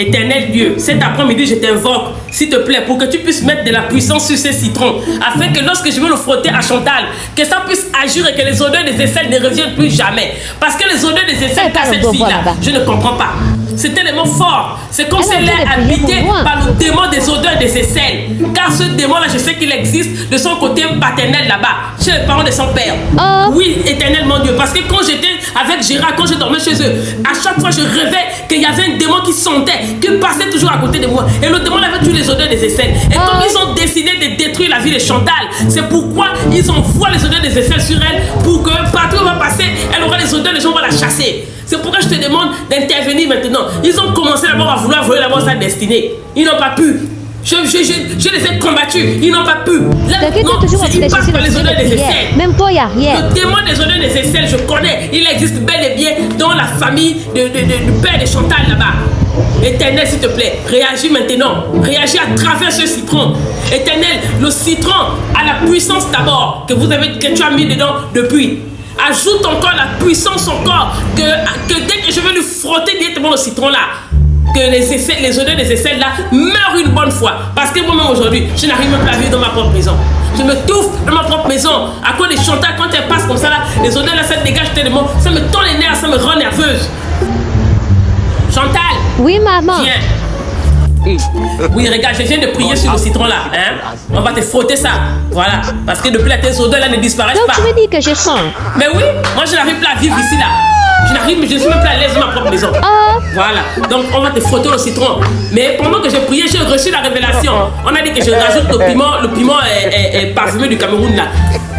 Éternel Dieu, cet après-midi, je t'invoque, s'il te plaît, pour que tu puisses mettre de la puissance sur ces citrons, afin que lorsque je vais le frotter à Chantal, que ça puisse agir et que les odeurs des aisselles ne reviennent plus jamais. Parce que les odeurs des aisselles qu'a cette fille-là, je ne comprends pas. C'est tellement fort. C'est comme si elle est habitée par le démon des odeurs des aisselles. Car ce démon-là, je sais qu'il existe de son côté paternel là-bas, chez les parents de son père. Oui, éternel mon Dieu. Parce que quand j'étais avec Gérard, quand je dormais chez eux, à chaque fois je rêvais qu'il y avait un démon qui sentait, qui passait toujours à côté de moi. Et le démon avait tué les odeurs des aisselles. Et comme ils ont décidé de détruire la vie de Chantal, c'est pourquoi ils envoient les odeurs des aisselles sur elle, pour que partout où elle va passer, elle aura les odeurs, les gens vont la chasser. C'est pourquoi je te demande d'intervenir maintenant. Ils ont commencé d'abord à vouloir voler d'abord sa destinée. Ils n'ont pas pu. Je les ai combattus. Ils n'ont pas pu. Là, non, ils passent par les odeurs des aisselles. Même toi, il n'y a rien. Le démon des odeurs des aisselles, je connais. Il existe bel et bien dans la famille du père de Chantal là-bas. Éternel, s'il te plaît, réagis maintenant. Réagis à travers ce citron. Éternel, le citron a la puissance d'abord que tu as mis dedans depuis. Ajoute encore la puissance encore que dès que je vais lui frotter directement le citron là, que les odeurs des aisselles là meurent une bonne fois. Parce que moi-même aujourd'hui, je n'arrive même pas à vivre dans ma propre maison. Je me touffe dans ma propre maison. À cause des Chantal, quand elle passe comme ça là, les odeurs là, ça dégage tellement, ça me tend les nerfs, ça me rend nerveuse. Chantal. Oui, maman. Viens. Oui, regarde, je viens de prier sur le citron là. Hein? On va te frotter ça. Voilà. Parce que depuis là, tes odeurs là ne disparaissent pas. Donc tu me dis que je sens. Mais oui, moi je n'arrive pas à vivre ici là. Je suis même pas à l'aise dans ma propre maison. Voilà. Donc on va te frotter le citron. Mais pendant que je priais, j'ai reçu la révélation. On a dit que je rajoute le piment. Le piment est parfumé du Cameroun là.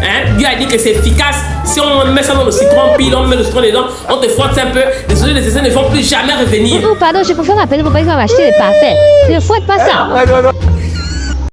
Hein? Dieu a dit que c'est efficace. Si on met ça dans le citron, puis on met le citron dedans, on te frotte un peu. Les odeurs des aisselles ne vont plus jamais revenir. Pardon, je peux faire appel pour pas qu'ils vont m'acheter des parfaits. Je ne fouette pas ça.